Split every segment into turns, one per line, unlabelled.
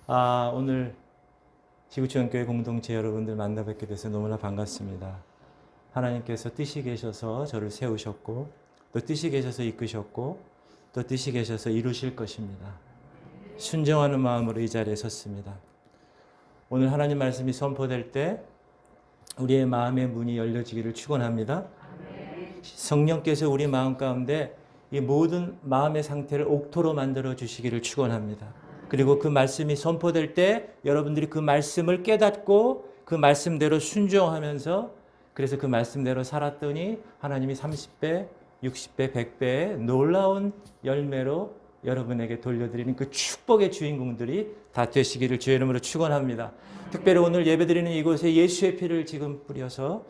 오늘 지구촌교회 공동체 여러분들 만나 뵙게 돼서 너무나 반갑습니다. 하나님께서 뜻이 계셔서 저를 세우셨고 또 뜻이 계셔서 이끄셨고 또 뜻이 계셔서 이루실 것입니다. 순종하는 마음으로 이 자리에 섰습니다. 오늘 하나님 말씀이 선포될 때 우리의 마음의 문이 열려지기를 축원합니다. 성령께서 우리 마음 가운데 이 모든 마음의 상태를 옥토로 만들어 주시기를 축원합니다. 그리고 그 말씀이 선포될 때 여러분들이 그 말씀을 깨닫고 그 말씀대로 순종하면서 그래서 그 말씀대로 살았더니 하나님이 30배, 60배, 100배의 놀라운 열매로 여러분에게 돌려드리는 그 축복의 주인공들이 다 되시기를 주의 이름으로 축원합니다. 특별히 오늘 예배드리는 이곳에 예수의 피를 지금 뿌려서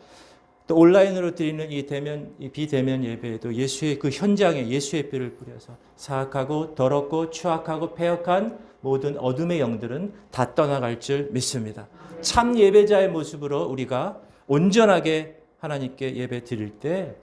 또 온라인으로 드리는 이 비대면 예배에도 예수의 그 현장에 예수의 피를 뿌려서 사악하고 더럽고 추악하고 패역한 모든 어둠의 영들은 다 떠나갈 줄 믿습니다. 참 예배자의 모습으로 우리가 온전하게 하나님께 예배 드릴 때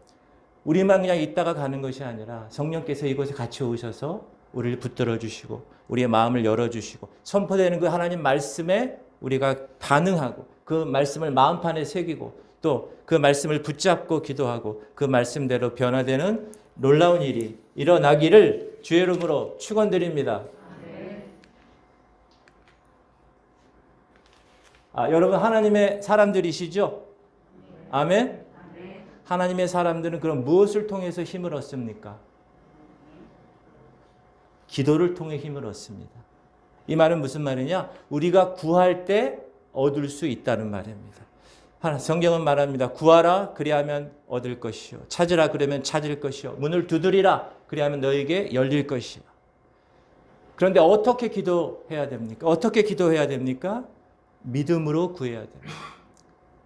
우리만 그냥 있다가 가는 것이 아니라 성령께서 이곳에 같이 오셔서 우리를 붙들어 주시고 우리의 마음을 열어 주시고 선포되는 그 하나님 말씀에 우리가 반응하고 그 말씀을 마음판에 새기고 또 그 말씀을 붙잡고 기도하고 그 말씀대로 변화되는 놀라운 일이 일어나기를 주의 이름으로 축원드립니다. 여러분 하나님의 사람들이시죠? 아멘? 하나님의 사람들은 그럼 무엇을 통해서 힘을 얻습니까? 기도를 통해 힘을 얻습니다. 이 말은 무슨 말이냐? 우리가 구할 때 얻을 수 있다는 말입니다. 성경은 말합니다. 구하라 그리하면 얻을 것이요 찾으라 그러면 찾을 것이요 문을 두드리라 그리하면 너에게 열릴 것이요. 그런데 어떻게 기도해야 됩니까? 어떻게 기도해야 됩니까? 믿음으로 구해야 됩니다.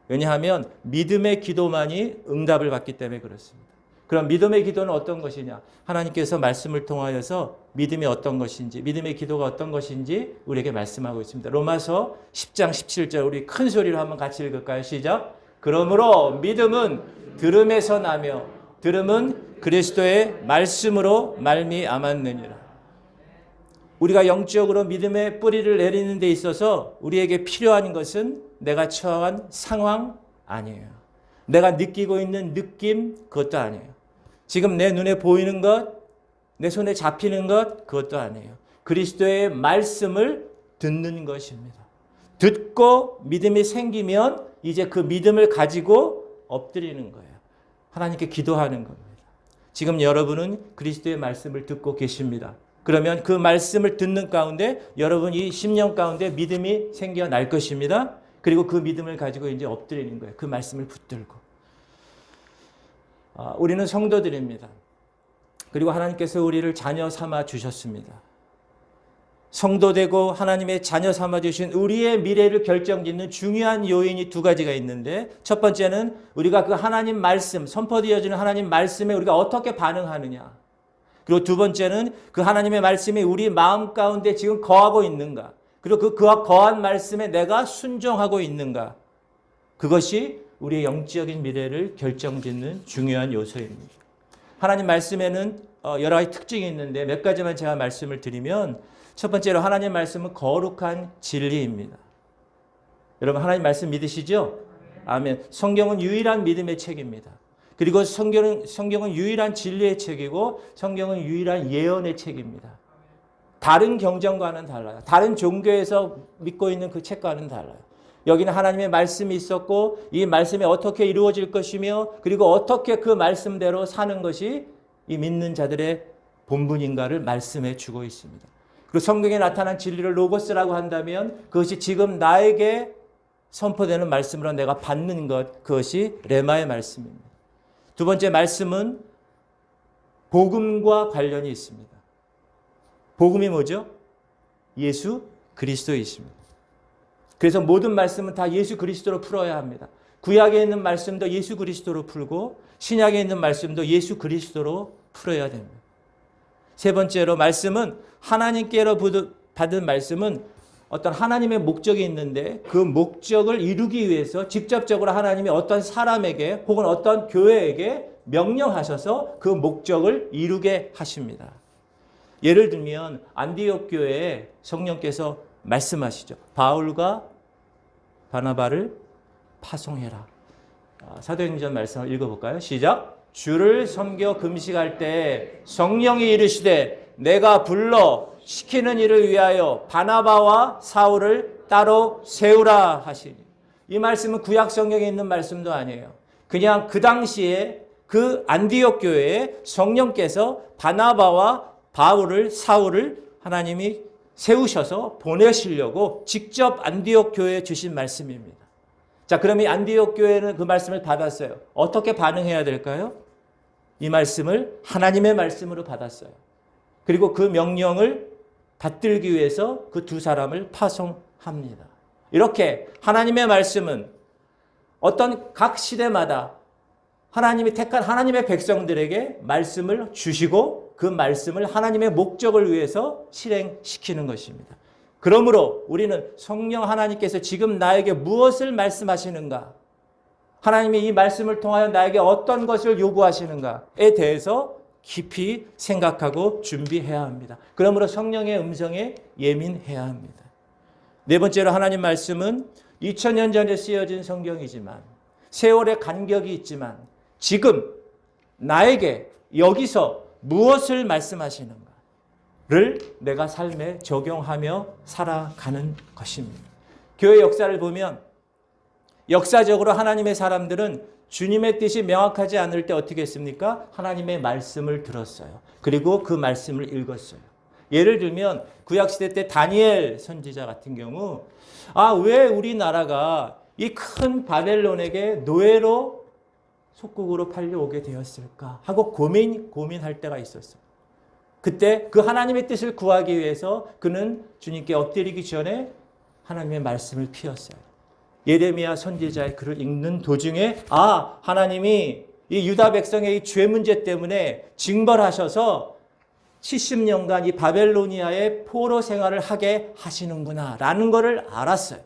왜냐하면 믿음의 기도만이 응답을 받기 때문에 그렇습니다. 그럼 믿음의 기도는 어떤 것이냐? 하나님께서 말씀을 통하여서 믿음이 어떤 것인지, 믿음의 기도가 어떤 것인지 우리에게 말씀하고 있습니다. 로마서 10장 17절 우리 큰 소리로 한번 같이 읽을까요? 시작. 그러므로 믿음은 들음에서 나며 들음은 그리스도의 말씀으로 말미암았느니라. 우리가 영적으로 믿음의 뿌리를 내리는 데 있어서 우리에게 필요한 것은 내가 처한 상황 아니에요. 내가 느끼고 있는 느낌 그것도 아니에요. 지금 내 눈에 보이는 것, 내 손에 잡히는 것 그것도 아니에요. 그리스도의 말씀을 듣는 것입니다. 듣고 믿음이 생기면 이제 그 믿음을 가지고 엎드리는 거예요. 하나님께 기도하는 겁니다. 지금 여러분은 그리스도의 말씀을 듣고 계십니다. 그러면 그 말씀을 듣는 가운데 여러분 이 10년 가운데 믿음이 생겨날 것입니다. 그리고 그 믿음을 가지고 이제 엎드리는 거예요. 그 말씀을 붙들고. 우리는 성도들입니다. 그리고 하나님께서 우리를 자녀 삼아 주셨습니다. 성도되고 하나님의 자녀 삼아 주신 우리의 미래를 결정짓는 중요한 요인이 두 가지가 있는데 첫 번째는 우리가 그 하나님 말씀, 선포되어지는 하나님 말씀에 우리가 어떻게 반응하느냐. 그리고 두 번째는 그 하나님의 말씀이 우리 마음 가운데 지금 거하고 있는가. 그리고 그와 거한 말씀에 내가 순종하고 있는가. 그것이 우리의 영적인 미래를 결정짓는 중요한 요소입니다. 하나님 말씀에는 여러 가지 특징이 있는데 몇 가지만 제가 말씀을 드리면 첫 번째로 하나님 말씀은 거룩한 진리입니다. 여러분 하나님 말씀 믿으시죠? 아멘. 성경은 유일한 믿음의 책입니다. 그리고 성경은 유일한 진리의 책이고 성경은 유일한 예언의 책입니다. 다른 경전과는 달라요. 다른 종교에서 믿고 있는 그 책과는 달라요. 여기는 하나님의 말씀이 있었고 이 말씀이 어떻게 이루어질 것이며 그리고 어떻게 그 말씀대로 사는 것이 이 믿는 자들의 본분인가를 말씀해 주고 있습니다. 그리고 성경에 나타난 진리를 로고스라고 한다면 그것이 지금 나에게 선포되는 말씀으로 내가 받는 것 그것이 레마의 말씀입니다. 두 번째 말씀은 복음과 관련이 있습니다. 복음이 뭐죠? 예수 그리스도이십니다. 그래서 모든 말씀은 다 예수 그리스도로 풀어야 합니다. 구약에 있는 말씀도 예수 그리스도로 풀고 신약에 있는 말씀도 예수 그리스도로 풀어야 됩니다. 세 번째로 말씀은 하나님께로 받은 말씀은 어떤 하나님의 목적이 있는데 그 목적을 이루기 위해서 직접적으로 하나님이 어떤 사람에게 혹은 어떤 교회에게 명령하셔서 그 목적을 이루게 하십니다. 예를 들면 안디옥 교회에 성령께서 말씀하시죠. 바울과 바나바를 파송해라. 사도행전 말씀을 읽어볼까요? 시작. 주를 섬겨 금식할 때 성령이 이르시되 내가 불러 시키는 일을 위하여 바나바와 사울을 따로 세우라 하시니. 이 말씀은 구약 성경에 있는 말씀도 아니에요. 그냥 그 당시에 그 안디옥 교회에 성령께서 바나바와 바울을, 사울을 하나님이 세우셔서 보내시려고 직접 안디옥 교회에 주신 말씀입니다. 자, 그럼 이 안디옥 교회는 그 말씀을 받았어요. 어떻게 반응해야 될까요? 이 말씀을 하나님의 말씀으로 받았어요. 그리고 그 명령을 받들기 위해서 그 두 사람을 파송합니다. 이렇게 하나님의 말씀은 어떤 각 시대마다 하나님이 택한 하나님의 백성들에게 말씀을 주시고 그 말씀을 하나님의 목적을 위해서 실행시키는 것입니다. 그러므로 우리는 성령 하나님께서 지금 나에게 무엇을 말씀하시는가? 하나님이 이 말씀을 통하여 나에게 어떤 것을 요구하시는가에 대해서 깊이 생각하고 준비해야 합니다. 그러므로 성령의 음성에 예민해야 합니다. 네 번째로 하나님 말씀은 2000년 전에 쓰여진 성경이지만 세월의 간격이 있지만 지금 나에게 여기서 무엇을 말씀하시는가를 내가 삶에 적용하며 살아가는 것입니다. 교회 역사를 보면 역사적으로 하나님의 사람들은 주님의 뜻이 명확하지 않을 때 어떻게 했습니까? 하나님의 말씀을 들었어요. 그리고 그 말씀을 읽었어요. 예를 들면 구약시대 때 다니엘 선지자 같은 경우 왜 우리나라가 이 큰 바벨론에게 노예로 속국으로 팔려오게 되었을까 하고 고민할 때가 있었어요. 그때 그 하나님의 뜻을 구하기 위해서 그는 주님께 엎드리기 전에 하나님의 말씀을 피웠어요. 예레미야 선지자의 글을 읽는 도중에 하나님이 이 유다 백성의 이 죄 문제 때문에 징벌하셔서 70년간 이 바벨로니아의 포로 생활을 하게 하시는구나 라는 것을 알았어요.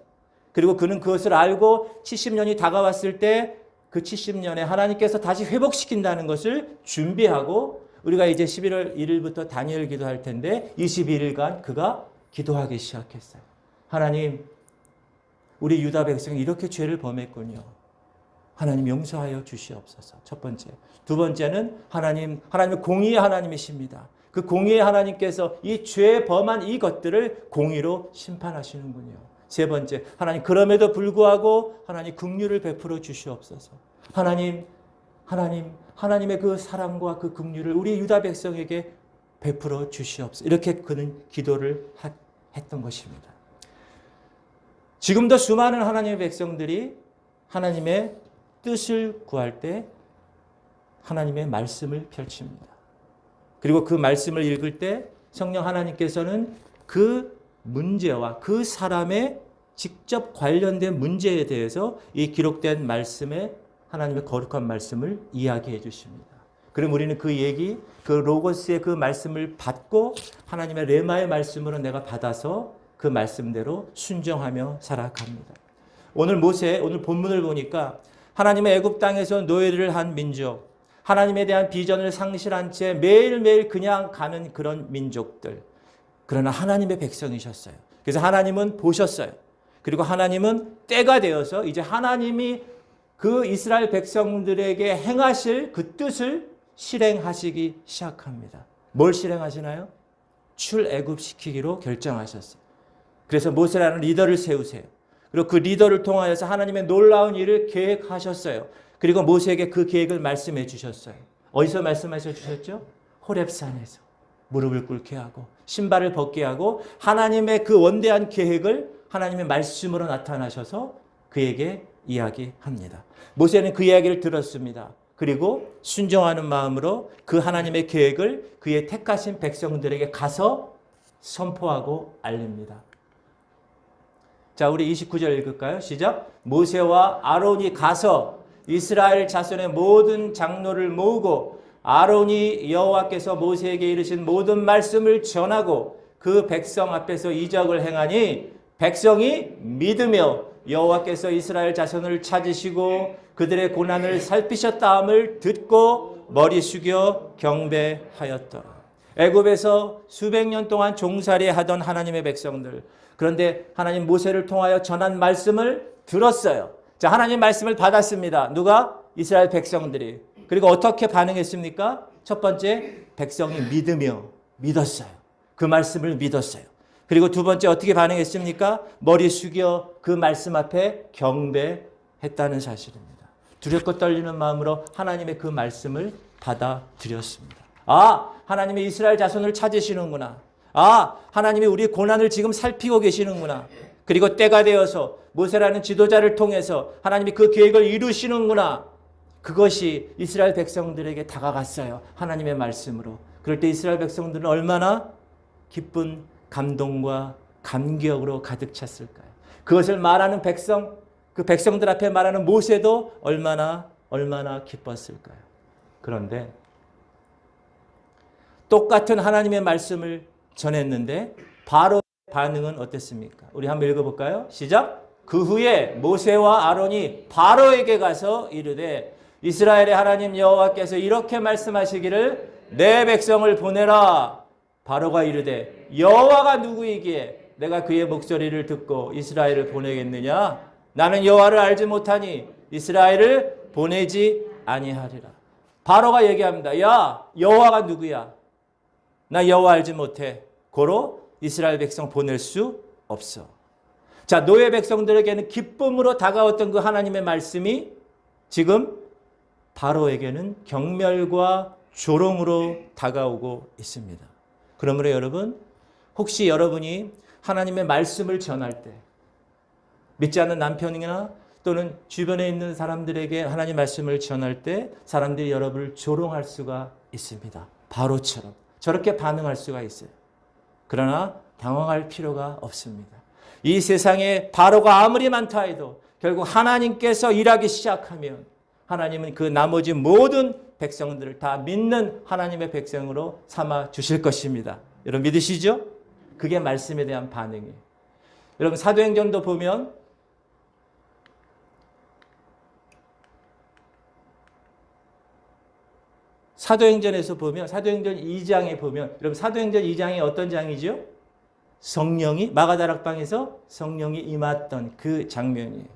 그리고 그는 그것을 알고 70년이 다가왔을 때 그 70년에 하나님께서 다시 회복시킨다는 것을 준비하고 우리가 이제 11월 1일부터 다니엘 기도할 텐데 21일간 그가 기도하기 시작했어요. 하나님, 우리 유다 백성이 이렇게 죄를 범했군요. 하나님 용서하여 주시옵소서. 첫 번째. 두 번째는 하나님은 공의의 하나님이십니다. 그 공의의 하나님께서 이 죄 범한 이것들을 공의로 심판하시는군요. 세 번째, 하나님 그럼에도 불구하고 하나님 긍휼을 베풀어 주시옵소서. 하나님의 그 사랑과 그 긍휼을 우리 유다 백성에게 베풀어 주시옵소서. 이렇게 그는 기도를 했던 것입니다. 지금도 수많은 하나님의 백성들이 하나님의 뜻을 구할 때 하나님의 말씀을 펼칩니다. 그리고 그 말씀을 읽을 때 성령 하나님께서는 그 문제와 그 사람의 직접 관련된 문제에 대해서 이 기록된 말씀에 하나님의 거룩한 말씀을 이야기해 주십니다. 그럼 우리는 그 얘기, 그 로고스의 그 말씀을 받고 하나님의 레마의 말씀으로 내가 받아서 그 말씀대로 순종하며 살아갑니다. 오늘 본문을 보니까 하나님의 애굽 땅에서 노예를 한 민족, 하나님에 대한 비전을 상실한 채 매일매일 그냥 가는 그런 민족들. 그러나 하나님의 백성이셨어요. 그래서 하나님은 보셨어요. 그리고 하나님은 때가 되어서 이제 하나님이 그 이스라엘 백성들에게 행하실 그 뜻을 실행하시기 시작합니다. 뭘 실행하시나요? 출애굽시키기로 결정하셨어요. 그래서 모세라는 리더를 세우세요. 그리고 그 리더를 통하여서 하나님의 놀라운 일을 계획하셨어요. 그리고 모세에게 그 계획을 말씀해 주셨어요. 어디서 말씀하셔 주셨죠? 호렙산에서 무릎을 꿇게 하고 신발을 벗게 하고 하나님의 그 원대한 계획을 하나님의 말씀으로 나타나셔서 그에게 이야기합니다. 모세는 그 이야기를 들었습니다. 그리고 순종하는 마음으로 그 하나님의 계획을 그의 택하신 백성들에게 가서 선포하고 알립니다. 자, 우리 29절 읽을까요? 시작. 모세와 아론이 가서 이스라엘 자손의 모든 장로를 모으고 아론이 여호와께서 모세에게 이르신 모든 말씀을 전하고 그 백성 앞에서 이적을 행하니 백성이 믿으며 여호와께서 이스라엘 자손을 찾으시고 그들의 고난을 살피셨다함을 듣고 머리 숙여 경배하였더라. 애굽에서 수백 년 동안 종살이 하던 하나님의 백성들. 그런데 하나님 모세를 통하여 전한 말씀을 들었어요. 자, 하나님 말씀을 받았습니다. 누가? 이스라엘 백성들이. 그리고 어떻게 반응했습니까? 첫 번째, 백성이 믿었어요. 그 말씀을 믿었어요. 그리고 두 번째 어떻게 반응했습니까? 머리 숙여 그 말씀 앞에 경배했다는 사실입니다. 두렵고 떨리는 마음으로 하나님의 그 말씀을 받아들였습니다. 아, 하나님이 이스라엘 자손을 찾으시는구나. 아, 하나님이 우리 고난을 지금 살피고 계시는구나. 그리고 때가 되어서 모세라는 지도자를 통해서 하나님이 그 계획을 이루시는구나. 그것이 이스라엘 백성들에게 다가갔어요. 하나님의 말씀으로. 그럴 때 이스라엘 백성들은 얼마나 기쁜 감동과 감격으로 가득 찼을까요? 그것을 말하는 백성, 그 백성들 앞에 말하는 모세도 얼마나 기뻤을까요? 그런데 똑같은 하나님의 말씀을 전했는데 바로의 반응은 어땠습니까? 우리 한번 읽어볼까요? 시작! 그 후에 모세와 아론이 바로에게 가서 이르되 이스라엘의 하나님 여호와께서 이렇게 말씀하시기를 내 백성을 보내라. 바로가 이르되 여호와가 누구이기에 내가 그의 목소리를 듣고 이스라엘을 보내겠느냐? 나는 여호와를 알지 못하니 이스라엘을 보내지 아니하리라. 바로가 얘기합니다. 야, 여호와가 누구야? 나 여호와 알지 못해. 고로 이스라엘 백성 보낼 수 없어. 자, 노예 백성들에게는 기쁨으로 다가왔던 그 하나님의 말씀이 지금 바로에게는 경멸과 조롱으로 다가오고 있습니다. 그러므로 여러분, 혹시 여러분이 하나님의 말씀을 전할 때 믿지 않는 남편이나 또는 주변에 있는 사람들에게 하나님의 말씀을 전할 때 사람들이 여러분을 조롱할 수가 있습니다. 바로처럼 저렇게 반응할 수가 있어요. 그러나 당황할 필요가 없습니다. 이 세상에 바로가 아무리 많다 해도 결국 하나님께서 일하기 시작하면 하나님은 그 나머지 모든 백성들을 다 믿는 하나님의 백성으로 삼아 주실 것입니다. 여러분 믿으시죠? 그게 말씀에 대한 반응이에요. 여러분 사도행전도 보면 사도행전에서 보면 사도행전 2장에 보면 여러분 사도행전 2장이 어떤 장이죠? 성령이 마가다락방에서 성령이 임했던 그 장면이에요.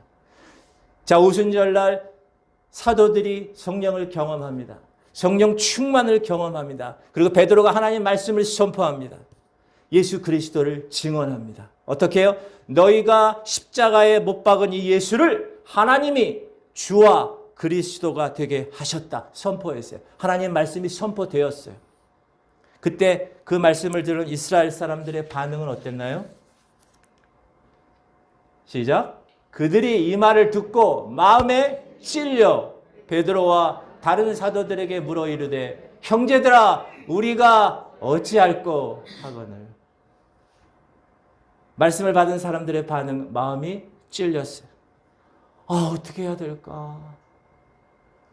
자, 오순절날 사도들이 성령을 경험합니다. 성령 충만을 경험합니다. 그리고 베드로가 하나님 말씀을 선포합니다. 예수 그리스도를 증언합니다. 어떻게 해요? 너희가 십자가에 못 박은 이 예수를 하나님이 주와 그리스도가 되게 하셨다. 선포했어요. 하나님 말씀이 선포되었어요. 그때 그 말씀을 들은 이스라엘 사람들의 반응은 어땠나요? 시작. 그들이 이 말을 듣고 마음에 찔려 베드로와 다른 사도들에게 물어 이르되 형제들아 우리가 어찌할꼬 하거늘. 말씀을 받은 사람들의 반응, 마음이 찔렸어요. 어떻게 해야 될까?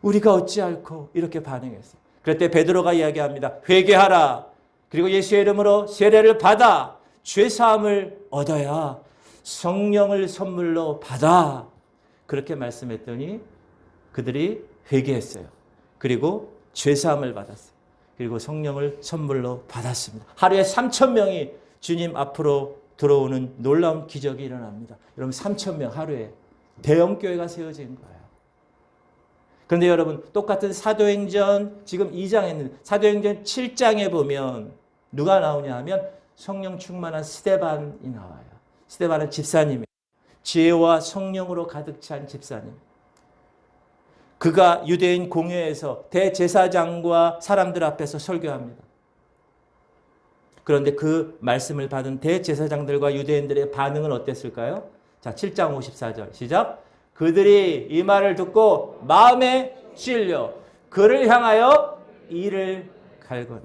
우리가 어찌할꼬? 이렇게 반응했어요. 그럴 때 베드로가 이야기합니다. 회개하라. 그리고 예수의 이름으로 세례를 받아 죄사함을 얻어야 성령을 선물로 받아. 그렇게 말씀했더니 그들이 회개했어요. 그리고 죄사함을 받았어요. 그리고 성령을 선물로 받았습니다. 하루에 3,000명이 주님 앞으로 들어오는 놀라운 기적이 일어납니다. 여러분 3,000명 하루에 대형 교회가 세워진 거예요. 그런데 여러분 똑같은 사도행전 지금 2장에 있는 사도행전 7장에 보면 누가 나오냐 하면 성령 충만한 스데반이 나와요. 스데반은 집사님이에요. 지혜와 성령으로 가득 찬 집사님. 그가 유대인 공회에서 대제사장과 사람들 앞에서 설교합니다. 그런데 그 말씀을 받은 대제사장들과 유대인들의 반응은 어땠을까요? 자, 7장 54절 시작. 그들이 이 말을 듣고 마음에 찔려 그를 향하여 이를 갈거니.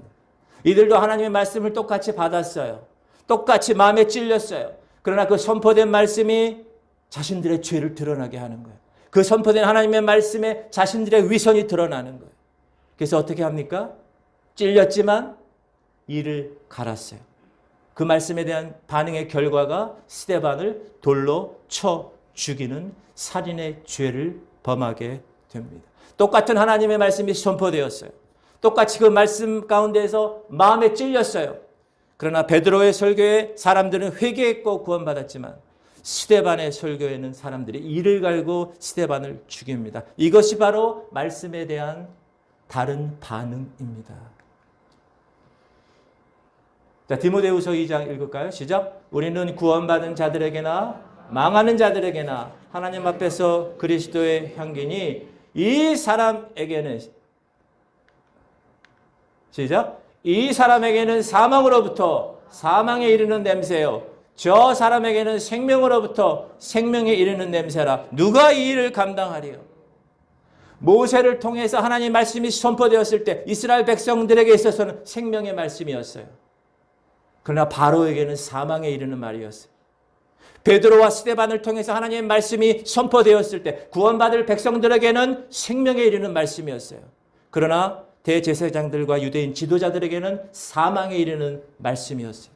이들도 하나님의 말씀을 똑같이 받았어요. 똑같이 마음에 찔렸어요. 그러나 그 선포된 말씀이 자신들의 죄를 드러나게 하는 거예요. 그 선포된 하나님의 말씀에 자신들의 위선이 드러나는 거예요. 그래서 어떻게 합니까? 찔렸지만 이를 갈았어요. 그 말씀에 대한 반응의 결과가 스데반을 돌로 쳐 죽이는 살인의 죄를 범하게 됩니다. 똑같은 하나님의 말씀이 선포되었어요. 똑같이 그 말씀 가운데에서 마음에 찔렸어요. 그러나 베드로의 설교에 사람들은 회개했고 구원받았지만 스데반의 설교에는 사람들이 이를 갈고 스데반을 죽입니다. 이것이 바로 말씀에 대한 다른 반응입니다. 자, 디모데후서 2장 읽을까요? 시작. 우리는 구원받은 자들에게나 망하는 자들에게나 하나님 앞에서 그리스도의 향기니 이 사람에게는 시작. 이 사람에게는 사망으로부터 사망에 이르는 냄새요. 저 사람에게는 생명으로부터 생명에 이르는 냄새라. 누가 이 일을 감당하리요? 모세를 통해서 하나님 말씀이 선포되었을 때 이스라엘 백성들에게 있어서는 생명의 말씀이었어요. 그러나 바로에게는 사망에 이르는 말이었어요. 베드로와 스데반을 통해서 하나님의 말씀이 선포되었을 때 구원받을 백성들에게는 생명에 이르는 말씀이었어요. 그러나 대제사장들과 유대인 지도자들에게는 사망에 이르는 말씀이었어요.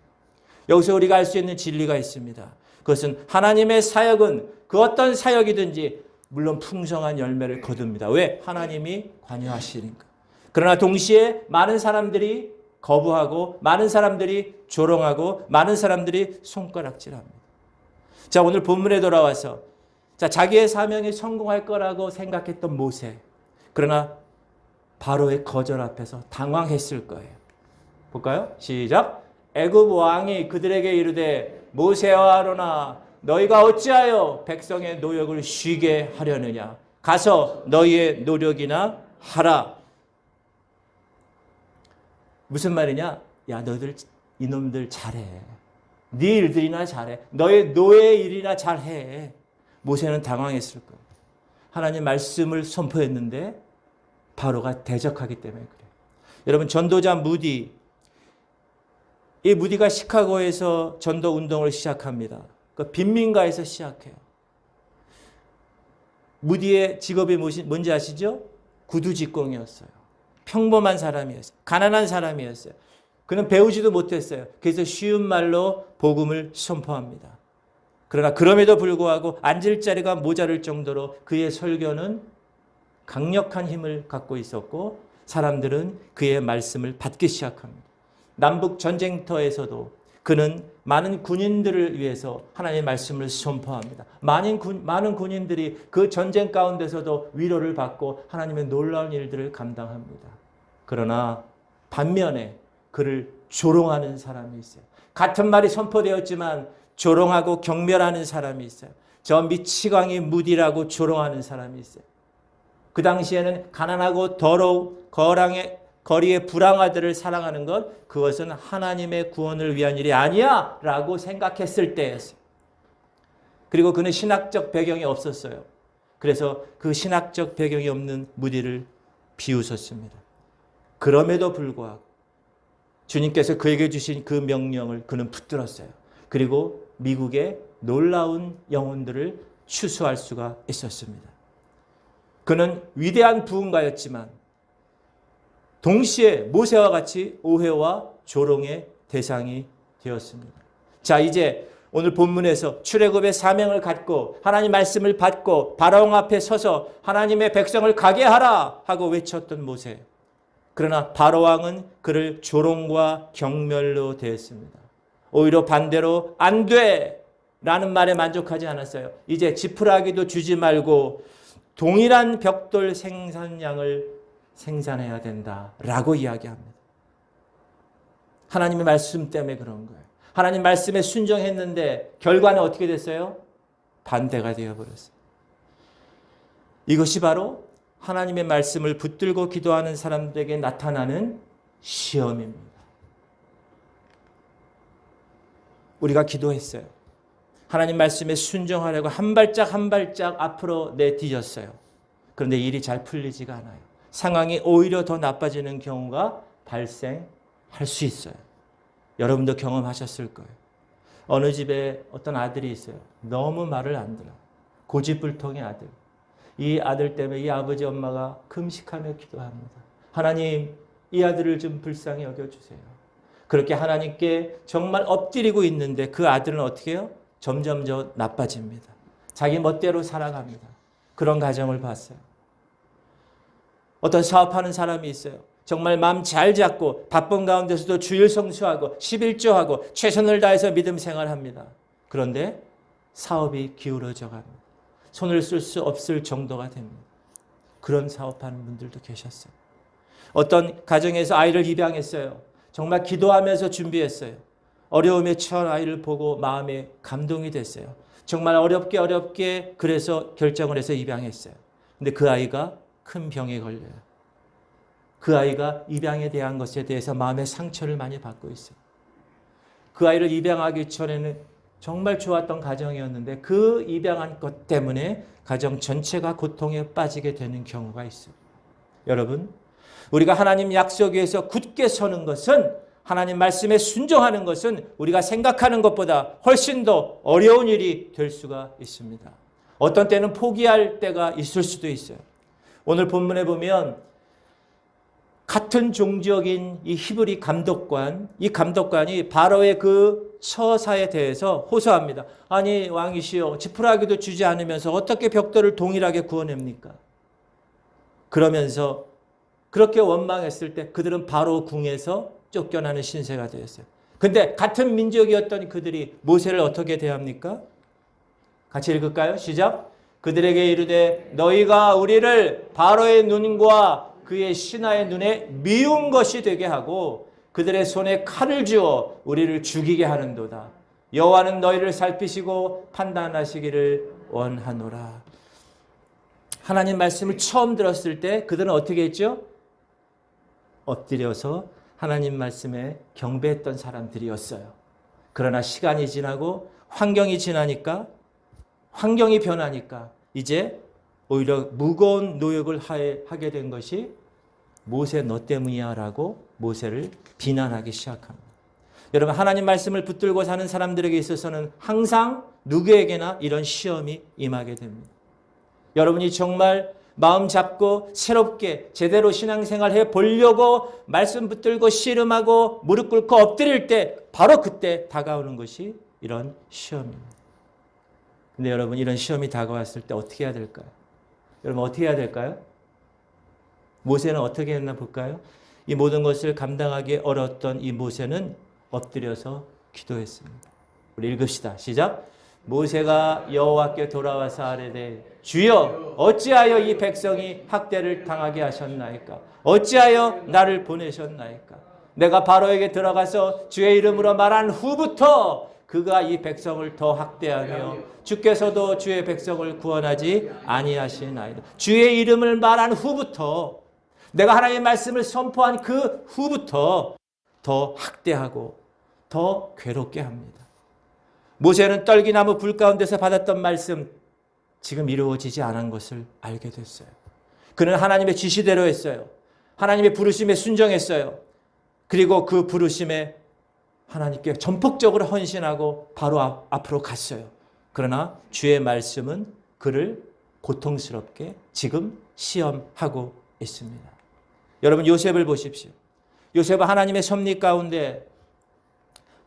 여기서 우리가 알 수 있는 진리가 있습니다. 그것은 하나님의 사역은 그 어떤 사역이든지 물론 풍성한 열매를 거둡니다. 왜? 하나님이 관여하시니까. 그러나 동시에 많은 사람들이 거부하고 많은 사람들이 조롱하고 많은 사람들이 손가락질합니다. 자, 오늘 본문에 돌아와서 자기의 사명이 성공할 거라고 생각했던 모세. 그러나 바로의 거절 앞에서 당황했을 거예요. 볼까요? 시작. 애굽 왕이 그들에게 이르되 모세와 아론아 너희가 어찌하여 백성의 노역을 쉬게 하려느냐. 가서 너희의 노력이나 하라. 무슨 말이냐? 야, 너희들 이놈들 잘해. 네 일들이나 잘해. 너의 노예 일이나 잘해. 모세는 당황했을 거예요. 하나님 말씀을 선포했는데 바로가 대적하기 때문에 그래요. 여러분, 전도자 무디, 이 무디가 시카고에서 전도 운동을 시작합니다. 그 빈민가에서 시작해요. 무디의 직업이 뭔지 아시죠? 구두직공이었어요. 평범한 사람이었어요. 가난한 사람이었어요. 그는 배우지도 못했어요. 그래서 쉬운 말로 복음을 선포합니다. 그러나 그럼에도 불구하고 앉을 자리가 모자랄 정도로 그의 설교는 강력한 힘을 갖고 있었고 사람들은 그의 말씀을 받기 시작합니다. 남북 전쟁터에서도 그는 많은 군인들을 위해서 하나님의 말씀을 선포합니다. 많은 군인들이 그 전쟁 가운데서도 위로를 받고 하나님의 놀라운 일들을 감당합니다. 그러나 반면에 그를 조롱하는 사람이 있어요. 같은 말이 선포되었지만 조롱하고 경멸하는 사람이 있어요. 저 미치광이 무디라고 조롱하는 사람이 있어요. 그 당시에는 가난하고 더러운 거리의 불황아들을 사랑하는 것, 그것은 하나님의 구원을 위한 일이 아니야 라고 생각했을 때였어요. 그리고 그는 신학적 배경이 없었어요. 그래서 그 신학적 배경이 없는 무디를 비웃었습니다. 그럼에도 불구하고 주님께서 그에게 주신 그 명령을 그는 붙들었어요. 그리고 미국의 놀라운 영혼들을 추수할 수가 있었습니다. 그는 위대한 부흥가였지만 동시에 모세와 같이 오해와 조롱의 대상이 되었습니다. 자, 이제 오늘 본문에서 출애굽의 사명을 갖고 하나님 말씀을 받고 바로왕 앞에 서서 하나님의 백성을 가게 하라 하고 외쳤던 모세. 그러나 바로왕은 그를 조롱과 경멸로 대했습니다. 오히려 반대로 안 돼! 라는 말에 만족하지 않았어요. 이제 지푸라기도 주지 말고 동일한 벽돌 생산량을 생산해야 된다라고 이야기합니다. 하나님의 말씀 때문에 그런 거예요. 하나님 말씀에 순종했는데 결과는 어떻게 됐어요? 반대가 되어버렸어요. 이것이 바로 하나님의 말씀을 붙들고 기도하는 사람들에게 나타나는 시험입니다. 우리가 기도했어요. 하나님 말씀에 순종하려고 한 발짝 한 발짝 앞으로 내디뎠어요. 그런데 일이 잘 풀리지가 않아요. 상황이 오히려 더 나빠지는 경우가 발생할 수 있어요. 여러분도 경험하셨을 거예요. 어느 집에 어떤 아들이 있어요. 너무 말을 안 들어요. 고집불통의 아들. 이 아들 때문에 이 아버지 엄마가 금식하며 기도합니다. 하나님, 이 아들을 좀 불쌍히 여겨주세요. 그렇게 하나님께 정말 엎드리고 있는데 그 아들은 어떻게 해요? 점점 더 나빠집니다. 자기 멋대로 살아갑니다. 그런 가정을 봤어요. 어떤 사업하는 사람이 있어요. 정말 마음 잘 잡고 바쁜 가운데서도 주일 성수하고 11조하고 최선을 다해서 믿음 생활합니다. 그런데 사업이 기울어져 갑니다. 손을 쓸 수 없을 정도가 됩니다. 그런 사업하는 분들도 계셨어요. 어떤 가정에서 아이를 입양했어요. 정말 기도하면서 준비했어요. 어려움에 처한 아이를 보고 마음에 감동이 됐어요. 정말 어렵게 그래서 결정을 해서 입양했어요. 근데 그 아이가 큰 병에 걸려요. 그 아이가 입양에 대한 것에 대해서 마음의 상처를 많이 받고 있어요. 그 아이를 입양하기 전에는 정말 좋았던 가정이었는데 그 입양한 것 때문에 가정 전체가 고통에 빠지게 되는 경우가 있어요. 여러분, 우리가 하나님 약속 위에서 굳게 서는 것은, 하나님 말씀에 순종하는 것은 우리가 생각하는 것보다 훨씬 더 어려운 일이 될 수가 있습니다. 어떤 때는 포기할 때가 있을 수도 있어요. 오늘 본문에 보면 같은 종족인 이 히브리 감독관, 이 감독관이 바로의 그 처사에 대해서 호소합니다. 아니 왕이시여, 지푸라기도 주지 않으면서 어떻게 벽돌을 동일하게 구워냅니까? 그러면서 그렇게 원망했을 때 그들은 바로 궁에서 쫓겨나는 신세가 되었어요. 근데 같은 민족이었던 그들이 모세를 어떻게 대합니까? 같이 읽을까요? 시작. 그들에게 이르되 너희가 우리를 바로의 눈과 그의 신하의 눈에 미운 것이 되게 하고 그들의 손에 칼을 쥐어 우리를 죽이게 하는도다. 여호와는 너희를 살피시고 판단하시기를 원하노라. 하나님 말씀을 처음 들었을 때 그들은 어떻게 했죠? 엎드려서 하나님 말씀에 경배했던 사람들이었어요. 그러나 시간이 지나고 환경이 지나니까, 환경이 변하니까 이제 오히려 무거운 노역을 하게 된 것이 모세 너 때문이야 라고 모세를 비난하기 시작합니다. 여러분, 하나님 말씀을 붙들고 사는 사람들에게 있어서는 항상 누구에게나 이런 시험이 임하게 됩니다. 여러분이 정말 마음 잡고 새롭게 제대로 신앙생활 해보려고 말씀 붙들고 씨름하고 무릎 꿇고 엎드릴 때 바로 그때 다가오는 것이 이런 시험입니다. 근데 여러분, 이런 시험이 다가왔을 때 어떻게 해야 될까요? 여러분, 어떻게 해야 될까요? 모세는 어떻게 했나 볼까요? 이 모든 것을 감당하기 어려웠던 이 모세는 엎드려서 기도했습니다. 우리 읽읍시다. 시작. 모세가 여호와께 돌아와서 아뢰되 주여 어찌하여 이 백성이 학대를 당하게 하셨나이까? 어찌하여 나를 보내셨나이까? 내가 바로에게 들어가서 주의 이름으로 말한 후부터 그가 이 백성을 더 학대하며 주께서도 주의 백성을 구원하지 아니하시나이다. 주의 이름을 말한 후부터, 내가 하나님의 말씀을 선포한 그 후부터 더 학대하고 더 괴롭게 합니다. 모세는 떨기나무 불 가운데서 받았던 말씀, 지금 이루어지지 않은 것을 알게 됐어요. 그는 하나님의 지시대로 했어요. 하나님의 부르심에 순종했어요. 그리고 그 부르심에 하나님께 전폭적으로 헌신하고 바로 앞으로 갔어요. 그러나 주의 말씀은 그를 고통스럽게 지금 시험하고 있습니다. 여러분, 요셉을 보십시오. 요셉은 하나님의 섭리 가운데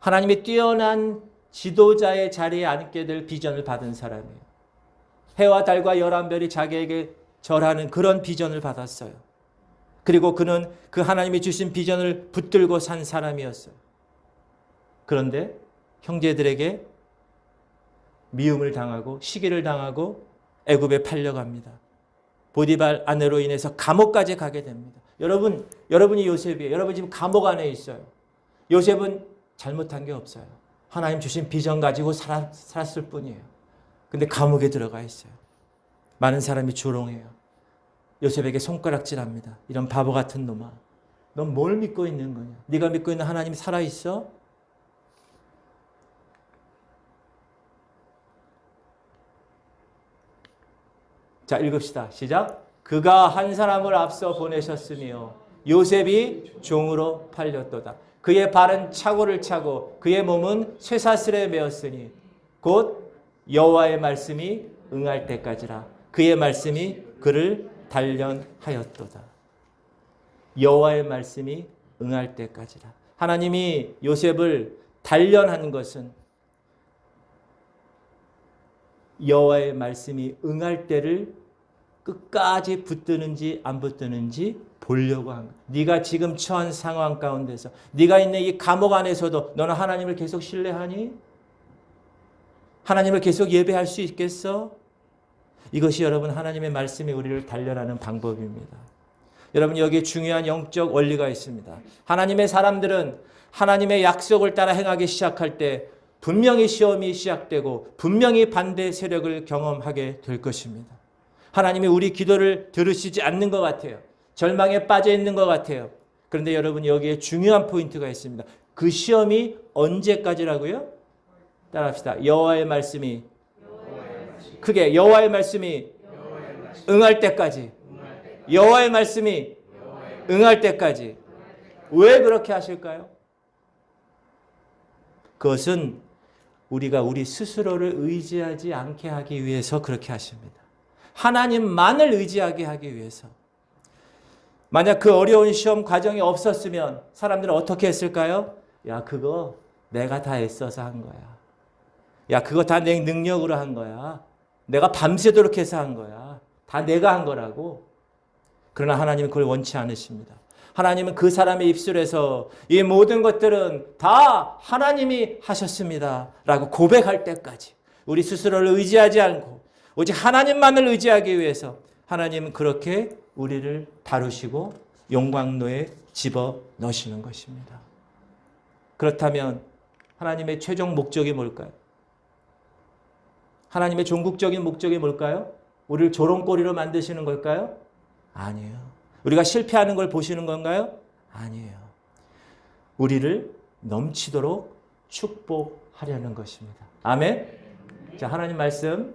하나님의 뛰어난 지도자의 자리에 앉게 될 비전을 받은 사람이에요. 해와 달과 11별이 자기에게 절하는 그런 비전을 받았어요. 그리고 그는 그 하나님이 주신 비전을 붙들고 산 사람이었어요. 그런데 형제들에게 미움을 당하고 시기를 당하고 애굽에 팔려갑니다. 보디발 아내로 인해서 감옥까지 가게 됩니다. 여러분이 요셉이에요. 여러분 지금 감옥 안에 있어요. 요셉은 잘못한 게 없어요. 하나님 주신 비전 가지고 살았을 뿐이에요. 근데 감옥에 들어가 있어요. 많은 사람이 조롱해요. 요셉에게 손가락질합니다. 이런 바보 같은 놈아, 넌 뭘 믿고 있는 거냐? 네가 믿고 있는 하나님이 살아있어? 자, 읽읍시다. 시작. 그가 한 사람을 앞서 보내셨으며 요셉이 종으로 팔렸도다. 그의 발은 차고를 차고 그의 몸은 쇠사슬에 매었으니 곧 여호와의 말씀이 응할 때까지라. 그의 말씀이 그를 단련하였도다. 여호와의 말씀이 응할 때까지라. 하나님이 요셉을 단련한 것은 여호와의 말씀이 응할 때를 끝까지 붙드는지 안 붙드는지 보려고 한 거야. 네가 지금 처한 상황 가운데서 네가 있는 이 감옥 안에서도 너는 하나님을 계속 신뢰하니? 하나님을 계속 예배할 수 있겠어? 이것이 여러분 하나님의 말씀이 우리를 단련하는 방법입니다. 여러분 여기에 중요한 영적 원리가 있습니다. 하나님의 사람들은 하나님의 약속을 따라 행하기 시작할 때 분명히 시험이 시작되고 분명히 반대 세력을 경험하게 될 것입니다. 하나님이 우리 기도를 들으시지 않는 것 같아요. 절망에 빠져 있는 것 같아요. 그런데 여러분 여기에 중요한 포인트가 있습니다. 그 시험이 언제까지라고요? 따라합시다. 여호와의 말씀이 크게 여호와의 말씀이 응할 때까지. 여호와의 말씀이 응할 때까지. 왜 그렇게 하실까요? 그것은 우리가 우리 스스로를 의지하지 않게 하기 위해서 그렇게 하십니다. 하나님만을 의지하게 하기 위해서. 만약 그 어려운 시험 과정이 없었으면 사람들은 어떻게 했을까요? 야, 그거 내가 다 애써서 한 거야. 야, 그거 다 내 능력으로 한 거야. 내가 밤새도록 해서 한 거야. 다 내가 한 거라고. 그러나 하나님은 그걸 원치 않으십니다. 하나님은 그 사람의 입술에서 이 모든 것들은 다 하나님이 하셨습니다 라고 고백할 때까지 우리 스스로를 의지하지 않고 오직 하나님만을 의지하기 위해서 하나님은 그렇게 우리를 다루시고 용광로에 집어넣으시는 것입니다. 그렇다면 하나님의 최종 목적이 뭘까요? 하나님의 종국적인 목적이 뭘까요? 우리를 조롱거리로 만드시는 걸까요? 아니에요. 우리가 실패하는 걸 보시는 건가요? 아니에요. 우리를 넘치도록 축복하려는 것입니다. 아멘? 자, 하나님 말씀.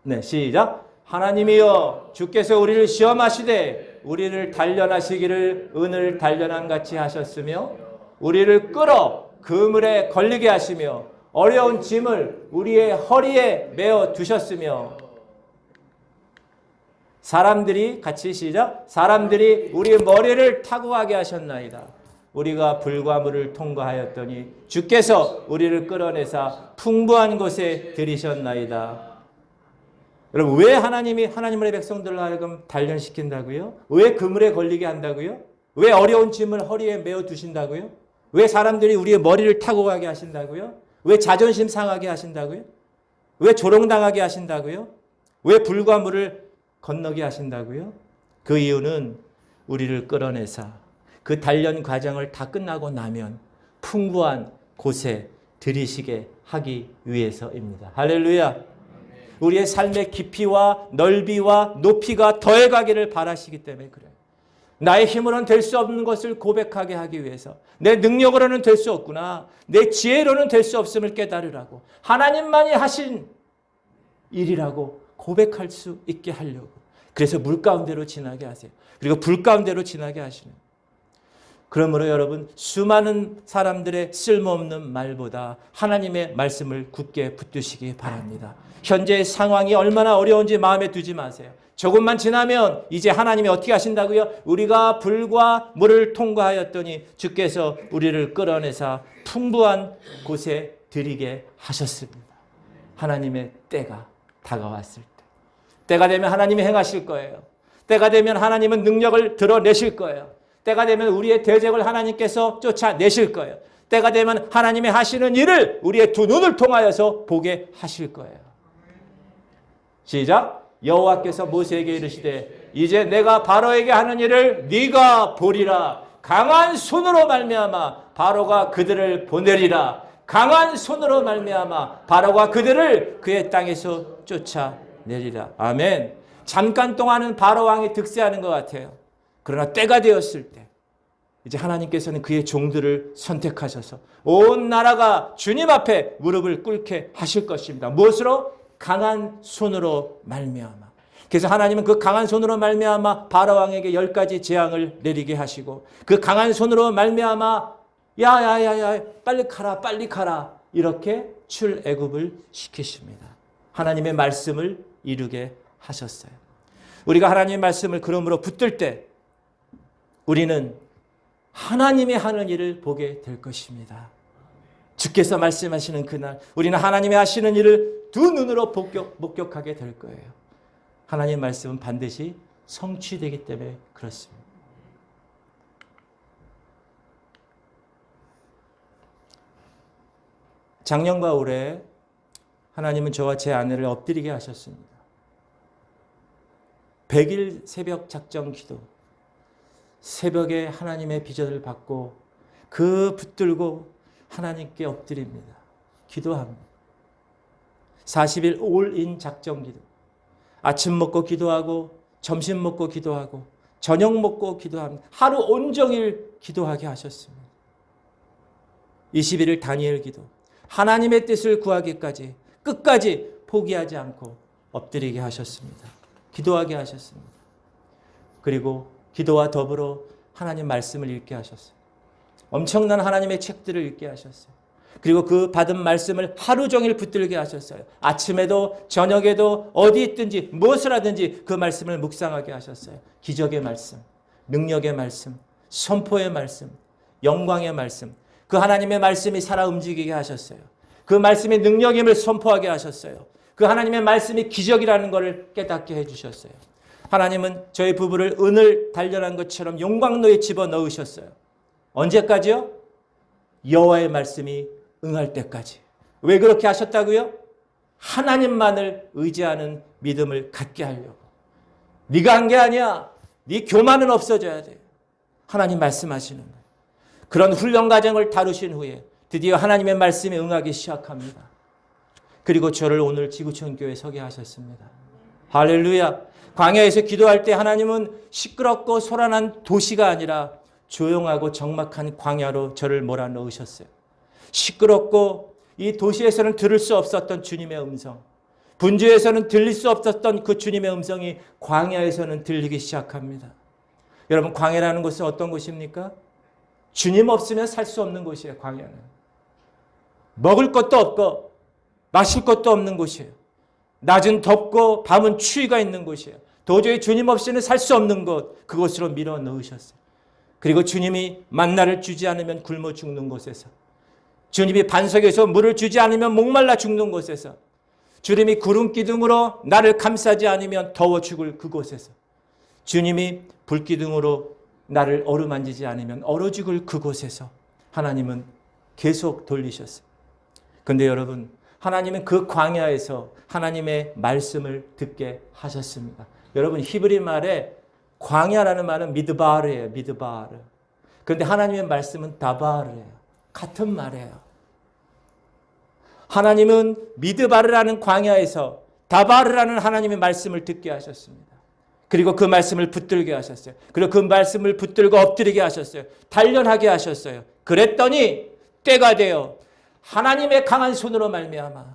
네, 시작. 하나님이여 주께서 우리를 시험하시되 우리를 단련하시기를 은을 단련한 같이 하셨으며 우리를 끌어 그물에 걸리게 하시며 어려운 짐을 우리의 허리에 메어 두셨으며 사람들이 같이 시작. 사람들이 우리의 머리를 타고 가게 하셨나이다. 우리가 불과 물을 통과하였더니 주께서 우리를 끌어내사 풍부한 곳에 들이셨나이다. 여러분 왜 하나님이 하나님의 백성들을 하여금 단련시킨다고요? 왜 그물에 걸리게 한다고요? 왜 어려운 짐을 허리에 메어 두신다고요? 왜 사람들이 우리의 머리를 타고 가게 하신다고요? 왜 자존심 상하게 하신다고요? 왜 조롱당하게 하신다고요? 왜 불과 물을 건너게 하신다고요? 그 이유는 우리를 끌어내사 그 단련 과정을 다 끝나고 나면 풍부한 곳에 들이시게 하기 위해서입니다. 할렐루야. 우리의 삶의 깊이와 넓이와 높이가 더해가기를 바라시기 때문에 그래요. 나의 힘으로는 될 수 없는 것을 고백하게 하기 위해서 내 능력으로는 될 수 없구나. 내 지혜로는 될 수 없음을 깨달으라고 하나님만이 하신 일이라고 고백할 수 있게 하려고 그래서 물 가운데로 지나게 하세요. 그리고 불 가운데로 지나게 하시는 그러므로 여러분 수많은 사람들의 쓸모없는 말보다 하나님의 말씀을 굳게 붙드시기 바랍니다. 현재의 상황이 얼마나 어려운지 마음에 두지 마세요. 조금만 지나면 이제 하나님이 어떻게 하신다고요? 우리가 불과 물을 통과하였더니 주께서 우리를 끌어내사 풍부한 곳에 들이게 하셨습니다. 하나님의 때가 다가왔을 때. 때가 되면 하나님이 행하실 거예요. 때가 되면 하나님은 능력을 드러내실 거예요. 때가 되면 우리의 대적을 하나님께서 쫓아내실 거예요. 때가 되면 하나님이 하시는 일을 우리의 두 눈을 통하여서 보게 하실 거예요. 시작. 여호와께서 모세에게 이르시되 이제 내가 바로에게 하는 일을 네가 보리라. 강한 손으로 말미암아 바로가 그들을 보내리라. 강한 손으로 말미암아 바로가 그들을 그의 땅에서 쫓아내리라. 아멘. 잠깐 동안은 바로 왕이 득세하는 것 같아요. 그러나 때가 되었을 때 이제 하나님께서는 그의 종들을 선택하셔서 온 나라가 주님 앞에 무릎을 꿇게 하실 것입니다. 무엇으로? 강한 손으로 말미암아. 그래서 하나님은 그 강한 손으로 말미암아 바로 왕에게 10가지 재앙을 내리게 하시고 그 강한 손으로 말미암아 야야야야 빨리 가라 이렇게 출애굽을 시키십니다. 하나님의 말씀을 이루게 하셨어요. 우리가 하나님의 말씀을 그러므로 붙들 때 우리는 하나님이 하는 일을 보게 될 것입니다. 주께서 말씀하시는 그날 우리는 하나님의 하시는 일을 두 눈으로 목격하게 될 거예요. 하나님의 말씀은 반드시 성취되기 때문에 그렇습니다. 작년과 올해 하나님은 저와 제 아내를 엎드리게 하셨습니다. 100일 새벽 작정 기도, 새벽에 하나님의 비전을 받고 그 붙들고 하나님께 엎드립니다. 기도합니다. 40일 올인 작정 기도, 아침 먹고 기도하고 점심 먹고 기도하고 저녁 먹고 기도합니다. 하루 온종일 기도하게 하셨습니다. 21일 다니엘 기도, 하나님의 뜻을 구하기까지 끝까지 포기하지 않고 엎드리게 하셨습니다. 기도하게 하셨습니다. 그리고 기도와 더불어 하나님 말씀을 읽게 하셨어요. 엄청난 하나님의 책들을 읽게 하셨어요. 그리고 그 받은 말씀을 하루 종일 붙들게 하셨어요. 아침에도 저녁에도 어디 있든지 무엇을 하든지 그 말씀을 묵상하게 하셨어요. 기적의 말씀, 능력의 말씀, 선포의 말씀, 영광의 말씀, 그 하나님의 말씀이 살아 움직이게 하셨어요. 그 말씀이 능력임을 선포하게 하셨어요. 그 하나님의 말씀이 기적이라는 것을 깨닫게 해주셨어요. 하나님은 저희 부부를 은을 단련한 것처럼 용광로에 집어넣으셨어요. 언제까지요? 여호와의 말씀이 응할 때까지. 왜 그렇게 하셨다고요? 하나님만을 의지하는 믿음을 갖게 하려고. 네가 한 게 아니야. 네 교만은 없어져야 돼. 하나님 말씀하시는 거예요. 그런 훈련 과정을 다루신 후에 드디어 하나님의 말씀에 응하기 시작합니다. 그리고 저를 오늘 지구촌 교회에 서게 하셨습니다. 할렐루야. 광야에서 기도할 때 하나님은 시끄럽고 소란한 도시가 아니라 조용하고 적막한 광야로 저를 몰아넣으셨어요. 시끄럽고 이 도시에서는 들을 수 없었던 주님의 음성, 분주에서는 들릴 수 없었던 그 주님의 음성이 광야에서는 들리기 시작합니다. 여러분, 광야라는 곳은 어떤 곳입니까? 주님 없으면 살 수 없는 곳이에요. 광야는 먹을 것도 없고 마실 것도 없는 곳이에요. 낮은 덥고 밤은 추위가 있는 곳이에요. 도저히 주님 없이는 살 수 없는 곳, 그곳으로 밀어 넣으셨어요. 그리고 주님이 만나를 주지 않으면 굶어 죽는 곳에서, 주님이 반석에서 물을 주지 않으면 목말라 죽는 곳에서, 주님이 구름 기둥으로 나를 감싸지 않으면 더워 죽을 그곳에서, 주님이 불기둥으로 나를 어루만지지 않으면 얼어 죽을 그곳에서 하나님은 계속 돌리셨어요. 그런데 여러분, 하나님은 그 광야에서 하나님의 말씀을 듣게 하셨습니다. 여러분, 히브리 말에 광야라는 말은 미드바르예요. 미드바르. 그런데 하나님의 말씀은 다바르예요. 같은 말이에요. 하나님은 미드바르라는 광야에서 다바르라는 하나님의 말씀을 듣게 하셨습니다. 그리고 그 말씀을 붙들게 하셨어요. 그리고 그 말씀을 붙들고 엎드리게 하셨어요. 단련하게 하셨어요. 그랬더니 때가 되어 하나님의 강한 손으로 말미암아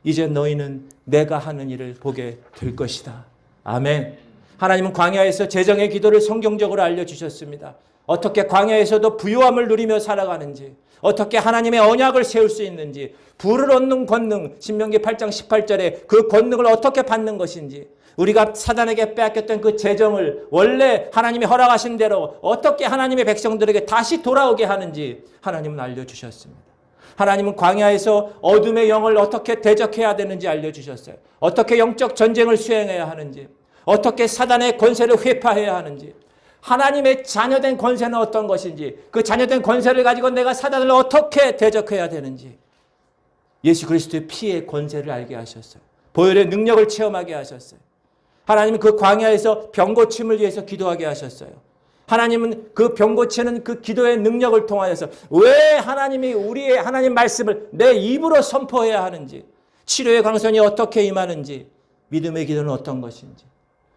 이제 너희는 내가 하는 일을 보게 될 것이다. 아멘. 하나님은 광야에서 제정의 기도를 성경적으로 알려주셨습니다. 어떻게 광야에서도 부요함을 누리며 살아가는지, 어떻게 하나님의 언약을 세울 수 있는지, 부를 얻는 권능, 신명기 8장 18절에 그 권능을 어떻게 받는 것인지, 우리가 사단에게 빼앗겼던 그 재정을 원래 하나님이 허락하신 대로 어떻게 하나님의 백성들에게 다시 돌아오게 하는지 하나님은 알려주셨습니다. 하나님은 광야에서 어둠의 영을 어떻게 대적해야 되는지 알려주셨어요. 어떻게 영적 전쟁을 수행해야 하는지, 어떻게 사단의 권세를 회파해야 하는지, 하나님의 자녀된 권세는 어떤 것인지, 그 자녀된 권세를 가지고 내가 사단을 어떻게 대적해야 되는지, 예수 그리스도의 피의 권세를 알게 하셨어요. 보혈의 능력을 체험하게 하셨어요. 하나님은 그 광야에서 병고침을 위해서 기도하게 하셨어요. 하나님은 그 병고치는 그 기도의 능력을 통하여서 왜 하나님이 우리의 하나님 말씀을 내 입으로 선포해야 하는지, 치료의 광선이 어떻게 임하는지, 믿음의 기도는 어떤 것인지,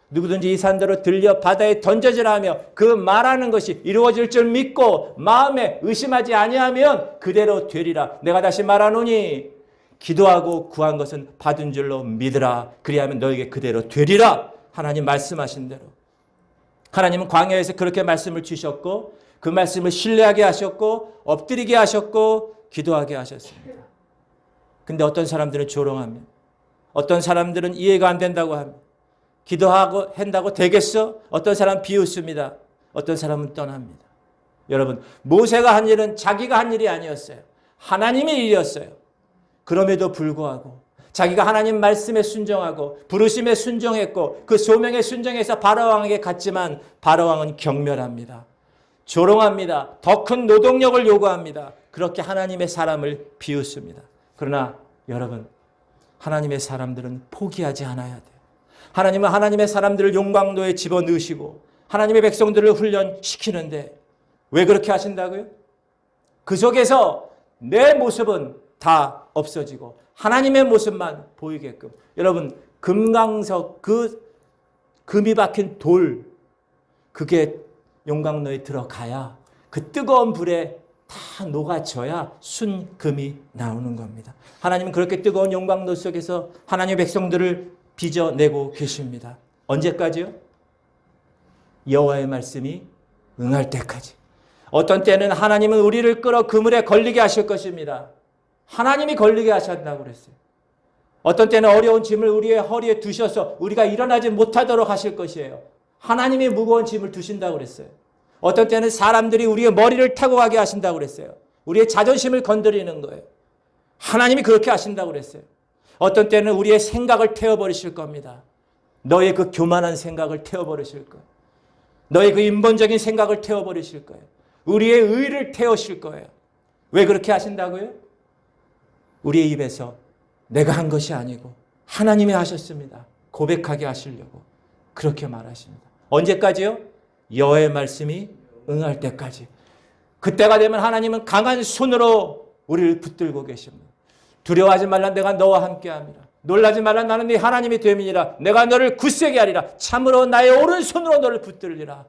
누구든지 이 산대로 들려 바다에 던져지라 하며 그 말하는 것이 이루어질 줄 믿고 마음에 의심하지 아니하면 그대로 되리라. 내가 다시 말하노니 기도하고 구한 것은 받은 줄로 믿으라. 그리하면 너에게 그대로 되리라. 하나님 말씀하신 대로. 하나님은 광야에서 그렇게 말씀을 주셨고 그 말씀을 신뢰하게 하셨고 엎드리게 하셨고 기도하게 하셨습니다. 근데 어떤 사람들은 조롱합니다. 어떤 사람들은 이해가 안 된다고 합니다. 기도하고 한다고 되겠어? 어떤 사람은 비웃습니다. 어떤 사람은 떠납니다. 여러분, 모세가 한 일은 자기가 한 일이 아니었어요. 하나님의 일이었어요. 그럼에도 불구하고 자기가 하나님 말씀에 순종하고 부르심에 순종했고 그 소명에 순종해서 바로왕에게 갔지만 바로왕은 경멸합니다. 조롱합니다. 더 큰 노동력을 요구합니다. 그렇게 하나님의 사람을 비웃습니다. 그러나 여러분, 하나님의 사람들은 포기하지 않아야 돼요. 하나님은 하나님의 사람들을 용광로에 집어넣으시고 하나님의 백성들을 훈련시키는데 왜 그렇게 하신다고요? 그 속에서 내 모습은 다 없어지고 하나님의 모습만 보이게끔. 여러분, 금강석, 그 금이 박힌 돌, 그게 용광로에 들어가야 그 뜨거운 불에 다 녹아져야 순금이 나오는 겁니다. 하나님은 그렇게 뜨거운 용광로 속에서 하나님의 백성들을 빚어내고 계십니다. 언제까지요? 여호와의 말씀이 응할 때까지. 어떤 때는 하나님은 우리를 끌어 그물에 걸리게 하실 것입니다. 하나님이 걸리게 하신다고 그랬어요. 어떤 때는 어려운 짐을 우리의 허리에 두셔서 우리가 일어나지 못하도록 하실 것이에요. 하나님이 무거운 짐을 두신다고 그랬어요. 어떤 때는 사람들이 우리의 머리를 타고 가게 하신다고 그랬어요. 우리의 자존심을 건드리는 거예요. 하나님이 그렇게 하신다고 그랬어요. 어떤 때는 우리의 생각을 태워버리실 겁니다. 너의 그 교만한 생각을 태워버리실 거예요. 너의 그 인본적인 생각을 태워버리실 거예요. 우리의 의를 태우실 거예요. 왜 그렇게 하신다고요? 우리의 입에서 내가 한 것이 아니고 하나님이 하셨습니다. 고백하게 하시려고 그렇게 말하십니다. 언제까지요? 여호와의 말씀이 응할 때까지. 그때가 되면 하나님은 강한 손으로 우리를 붙들고 계십니다. 두려워하지 말라, 내가 너와 함께함이라. 놀라지 말라, 나는 네 하나님이 됨이니라. 내가 너를 굳세게 하리라. 참으로 나의 오른손으로 너를 붙들리라.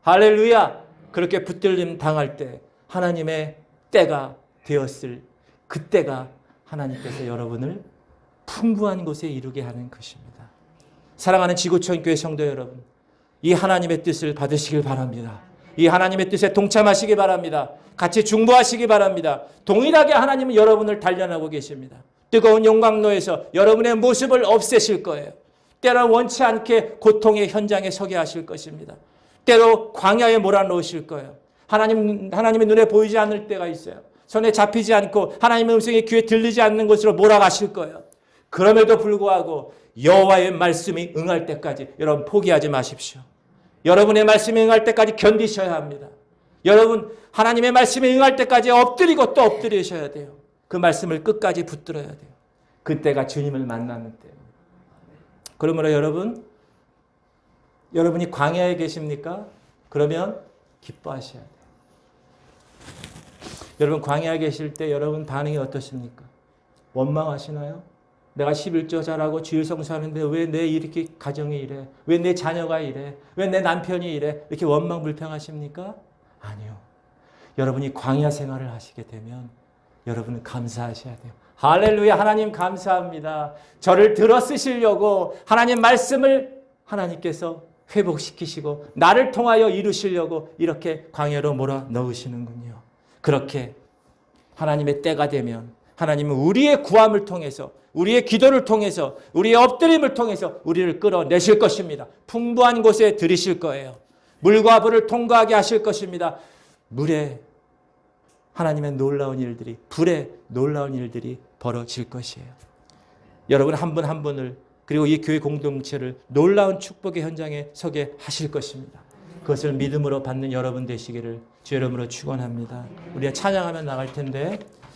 할렐루야. 그렇게 붙들림 당할 때 하나님의 때가 되었을 그때가 하나님께서 여러분을 풍부한 곳에 이루게 하는 것입니다. 사랑하는 지구촌 교회 성도 여러분, 이 하나님의 뜻을 받으시길 바랍니다. 이 하나님의 뜻에 동참하시기 바랍니다. 같이 중보하시기 바랍니다. 동일하게 하나님은 여러분을 단련하고 계십니다. 뜨거운 용광로에서 여러분의 모습을 없애실 거예요. 때로 원치 않게 고통의 현장에 서게 하실 것입니다. 때로 광야에 몰아넣으실 거예요. 하나님의 눈에 보이지 않을 때가 있어요. 손에 잡히지 않고 하나님의 음성이 귀에 들리지 않는 곳으로 몰아가실 거예요. 그럼에도 불구하고 여호와의 말씀이 응할 때까지 여러분 포기하지 마십시오. 여러분의 말씀이 응할 때까지 견디셔야 합니다. 여러분 하나님의 말씀이 응할 때까지 엎드리고 또 엎드리셔야 돼요. 그 말씀을 끝까지 붙들어야 돼요. 그때가 주님을 만나는 때입니다. 그러므로 여러분이 광야에 계십니까? 그러면 기뻐하셔야 돼요. 여러분 광야에 계실 때 여러분 반응이 어떠십니까? 원망하시나요? 내가 11조 잘하고 주일 성수하는데 왜 내 이렇게 가정이 이래? 왜 내 자녀가 이래? 왜 내 남편이 이래? 이렇게 원망 불평하십니까? 아니요. 여러분이 광야 생활을 하시게 되면 여러분은 감사하셔야 돼요. 할렐루야. 하나님 감사합니다. 저를 들어 쓰시려고 하나님 말씀을 하나님께서 회복시키시고 나를 통하여 이루시려고 이렇게 광야로 몰아넣으시는군요. 그렇게 하나님의 때가 되면 하나님은 우리의 구함을 통해서 우리의 기도를 통해서 우리의 엎드림을 통해서 우리를 끌어내실 것입니다. 풍부한 곳에 들이실 거예요. 물과 불을 통과하게 하실 것입니다. 물에 하나님의 놀라운 일들이 불에 놀라운 일들이 벌어질 것이에요. 여러분 한 분 한 분을 그리고 이 교회 공동체를 놀라운 축복의 현장에 서게 하실 것입니다. 그것을 믿음으로 받는 여러분 되시기를 주 이름으로 축원합니다. 우리가 찬양하며 나갈 텐데